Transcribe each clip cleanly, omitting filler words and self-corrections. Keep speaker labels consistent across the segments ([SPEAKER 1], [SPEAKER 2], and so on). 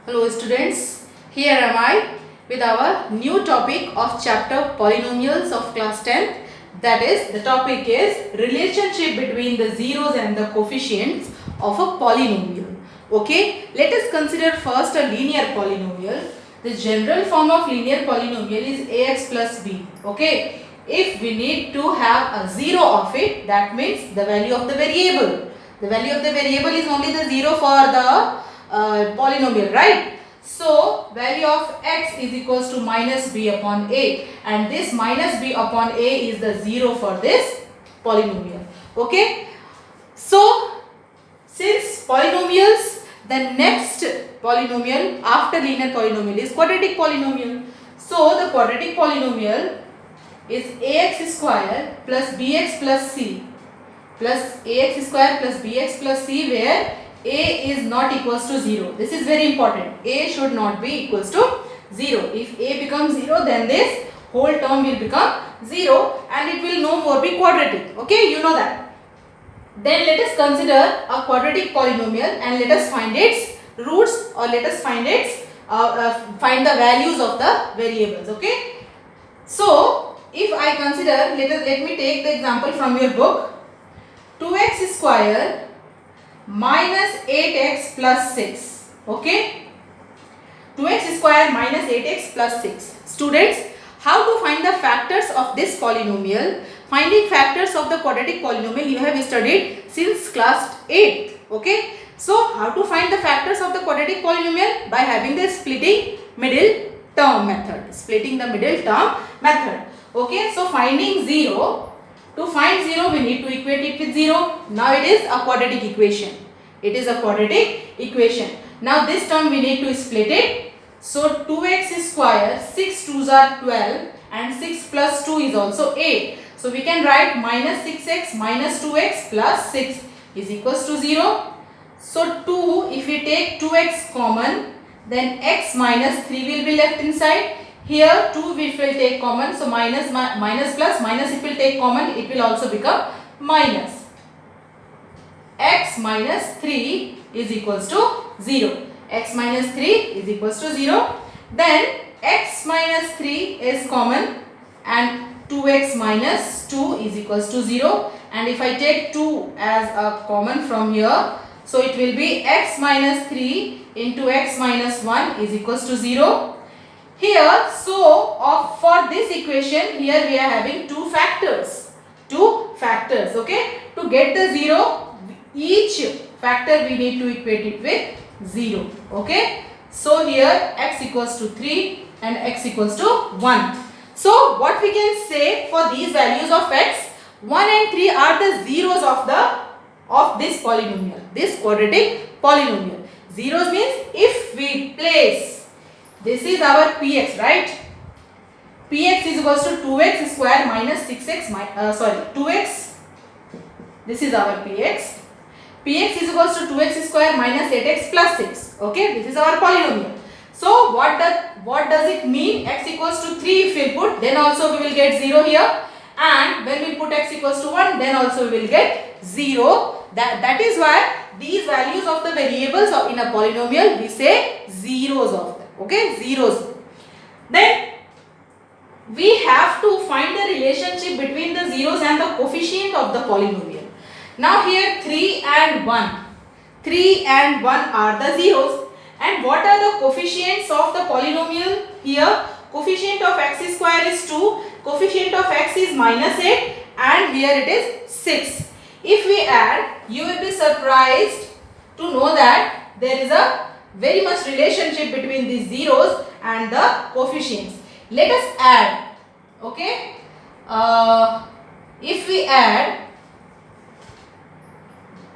[SPEAKER 1] Hello students, here am I with our new topic of chapter polynomials of class 10th. That is, the topic is relationship between the zeros and the coefficients of a polynomial. Okay, let us consider first a linear polynomial. The general form of linear polynomial is ax plus b. Okay, if we need to have a zero of it, that means the value of the variable. The value of the variable is only the zero for the polynomial, right? So value of x is equals to minus b upon a, and this minus b upon a is the zero for this polynomial. Okay, so since polynomials, the next polynomial after linear polynomial is quadratic polynomial. So the quadratic polynomial is ax square plus bx plus c plus ax square plus bx plus c, where a is not equals to 0. This is very important. A should not be equals to 0. If a becomes 0, then this whole term will become 0 and it will no more be quadratic. Okay, you know that. Then let us consider a quadratic polynomial and let us find its roots, or let us find its find the values of the variables. Okay. So if I consider, let me take the example from your book. 2x square minus 8x plus 6. Okay, 2x square minus 8x plus 6. Students, how to find the factors of this polynomial? Finding factors of the quadratic polynomial you have studied since class 8. Okay, so how to find the factors of the quadratic polynomial? By having the splitting middle term method. Splitting the middle term method. Okay, so finding 0. To find 0, we need to equate it with 0. Now it is a quadratic equation. It is a quadratic equation. Now this term we need to split it. So 2x square, 6 2s are 12 and 6 plus 2 is also 8. So we can write minus 6x minus 2x plus 6 is equals to 0. So 2, if we take 2x common, then x minus 3 will be left inside. Here 2 we will take common, so minus plus minus if we will take common, it will also become minus. X minus 3 is equals to 0. X minus 3 is equals to 0. Then x minus 3 is common and 2x minus 2 is equals to 0. And if I take 2 as a common from here, so it will be x minus 3 into x minus 1 is equals to 0. Here, so for this equation, here we are having two factors. Okay. To get the 0, each factor we need to equate it with 0. Okay. So here x equals to 3 and x equals to 1. So what we can say for these values of x, 1 and 3 are the zeros of this polynomial, this quadratic polynomial. Zeros means if we place, this is our px, right? Px is equals to 2x square minus 6x, 2x, this is our px. Px is equals to 2x square minus 8x plus 6. Okay, this is our polynomial. So what does it mean? X equals to 3 if we put, then also we will get 0 here. And when we put x equals to 1, then also we will get 0. That is why these values of the variables in a polynomial, we say zeros of them. Okay, zeros. Then we have to find the relationship between the zeros and the coefficient of the polynomial. Now here 3 and 1. 3 and 1 are the zeros. And what are the coefficients of the polynomial? Here coefficient of x square is 2, coefficient of x is minus 8, and here it is 6. If we add, you will be surprised to know that there is a very much relationship between these zeros and the coefficients. Let us add. Okay. If we add,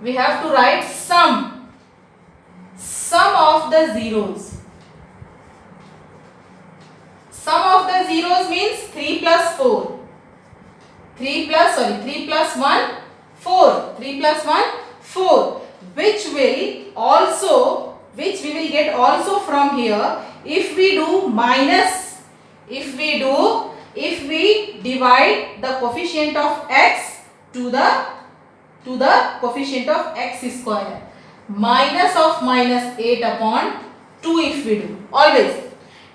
[SPEAKER 1] we have to write sum of the zeros. Sum of the zeros means 3 plus 4. 3 plus 1, 4. 3 plus 1, 4. Which we will get also from here if we do minus, if we divide the coefficient of x to the coefficient of x square. Minus of minus 8 upon 2 if we do. Always.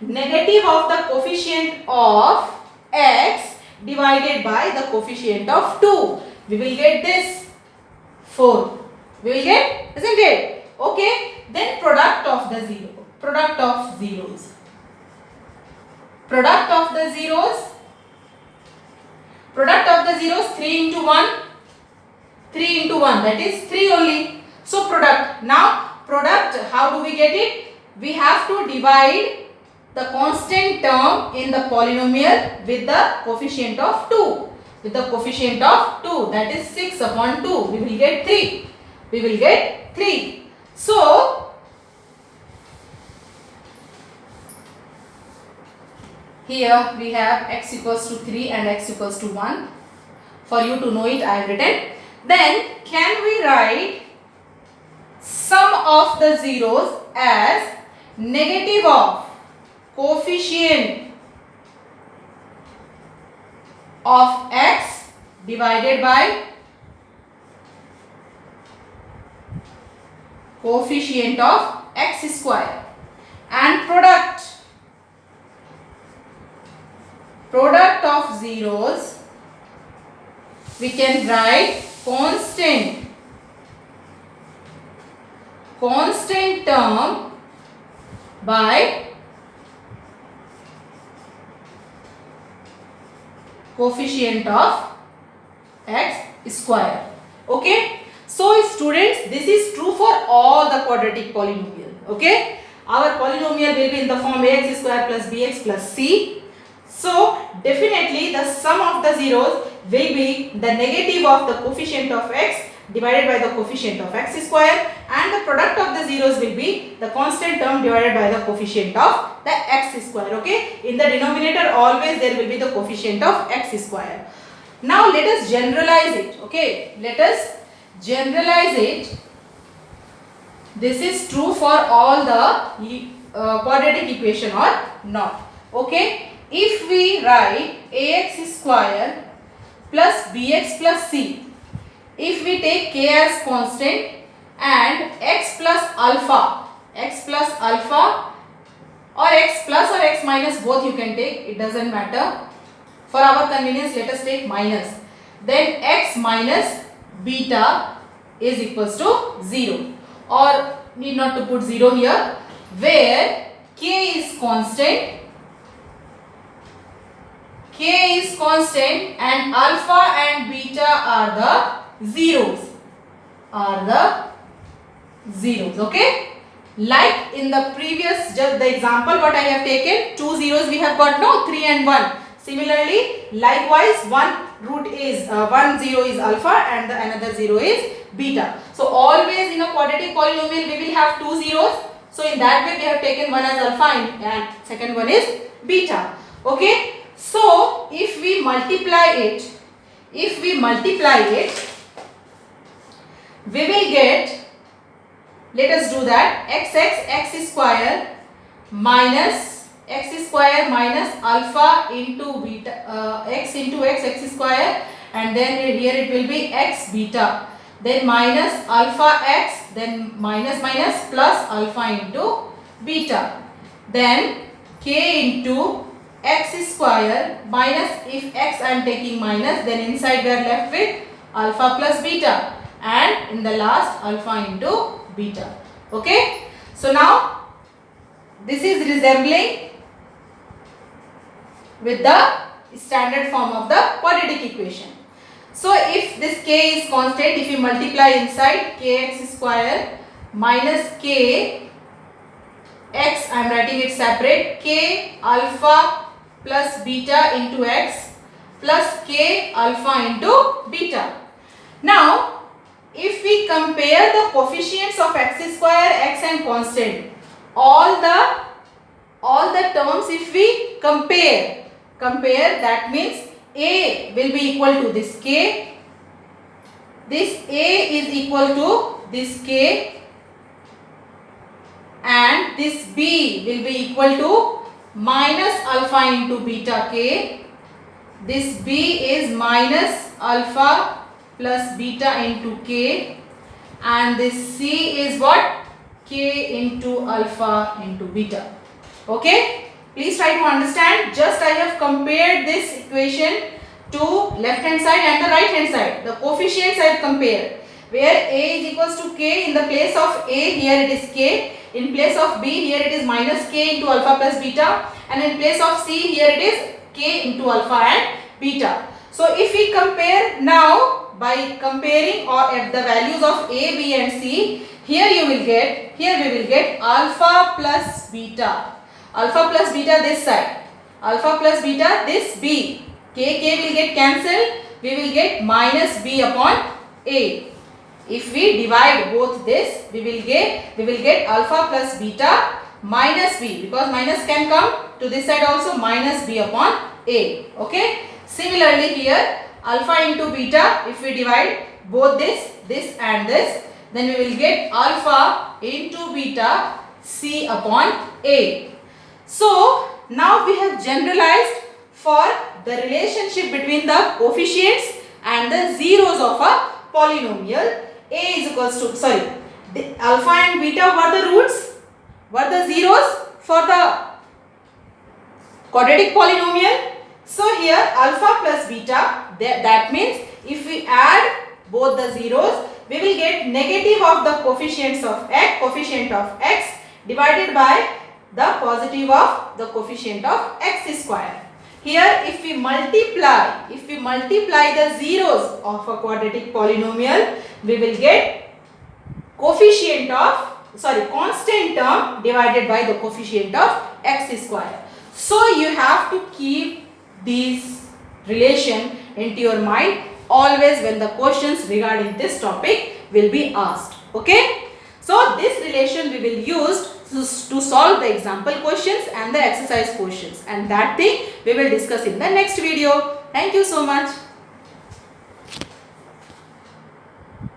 [SPEAKER 1] Negative of the coefficient of x divided by the coefficient of 2. We will get this 4. We will get, isn't it? Okay. Then product of the zero. Product of zeros. Product of the zeros. Product of the zeros 3 into 1. 3 into 1, that is 3 only. So product. Now product, how do we get it? We have to divide the constant term in the polynomial with the coefficient of 2. With the coefficient of 2, that is 6 upon 2. We will get 3. We will get 3. So here we have x equals to 3 and x equals to 1. For you to know it, I have written. Then can we write sum of the zeros as negative of coefficient of x divided by coefficient of x square, and product of zeros we can write constant term by coefficient of x square. Okay. So students, this is true for all the quadratic polynomial. Okay. Our polynomial will be in the form ax square plus bx plus c. So definitely the sum of the zeros will be the negative of the coefficient of x divided by the coefficient of x square, and the product of the zeros will be the constant term divided by the coefficient of the x square. Okay. In the denominator always there will be the coefficient of x square. Now let us generalize it. Okay. Let us generalize it. This is true for all the quadratic equation or not. Okay. If we write ax square plus bx plus c, if we take k as constant and x plus alpha or x plus or x minus, both you can take, it doesn't matter. For our convenience, let us take minus. Then x minus beta is equals to 0, or need not to put 0 here, where k is constant and alpha and beta are the zeros. Okay. Like in the previous, just the example what I have taken, 2 zeros we have got, no, 3 and 1. Similarly, likewise, one zero is alpha and the another 0 is beta. So always in a quadratic polynomial we will have 2 zeros. So in that way we have taken one as alpha and second one is beta. Okay. So if we multiply it, we will get, let us do that, x square minus alpha into beta, x into x square, and then here it will be x beta, then minus alpha x, then minus plus alpha into beta, then k into x square minus, if x I am taking minus, then inside we are left with alpha plus beta, and in the last alpha into beta. Okay. So now this is resembling with the standard form of the quadratic equation. So if this k is constant, if you multiply inside, kx square minus k x, I am writing it separate, k alpha plus beta into x plus k alpha into beta. Now if we compare the coefficients of x square, x and constant, all the terms, if we compare, that means a will be equal to this k, this a is equal to this k, and this b will be equal to minus alpha into beta k, this b is minus alpha plus beta into k, and this c is what? k into alpha into beta. Okay, please try to understand. Just I have compared this equation to left hand side and the right hand side. The coefficients I have compared, where a is equals to k. In the place of a, here it is k. In place of b, here it is minus k into alpha plus beta, and in place of c, here it is k into alpha and beta. So if we compare now, by comparing or at the values of a, b and c, here we will get alpha plus beta. Alpha plus beta this side, alpha plus beta this b. K will get cancelled. We will get minus b upon a. If we divide both this, we will get alpha plus beta minus b, because minus can come to this side also, minus b upon a. Okay. Similarly here, alpha into beta, if we divide both this and this, then we will get alpha into beta c upon a. So now we have generalized for the relationship between the coefficients and the zeros of a polynomial. A is equals to, the alpha and beta were the roots, were the zeros for the quadratic polynomial. So here alpha plus beta, that means if we add both the zeros, we will get negative of the coefficient of x divided by the positive of the coefficient of x square. Here if we multiply the zeros of a quadratic polynomial, we will get constant term divided by the coefficient of x square. So you have to keep these relation into your mind always when the questions regarding this topic will be asked. Okay. So this relation we will use to solve the example questions and the exercise questions, and that thing we will discuss in the next video. Thank you so much.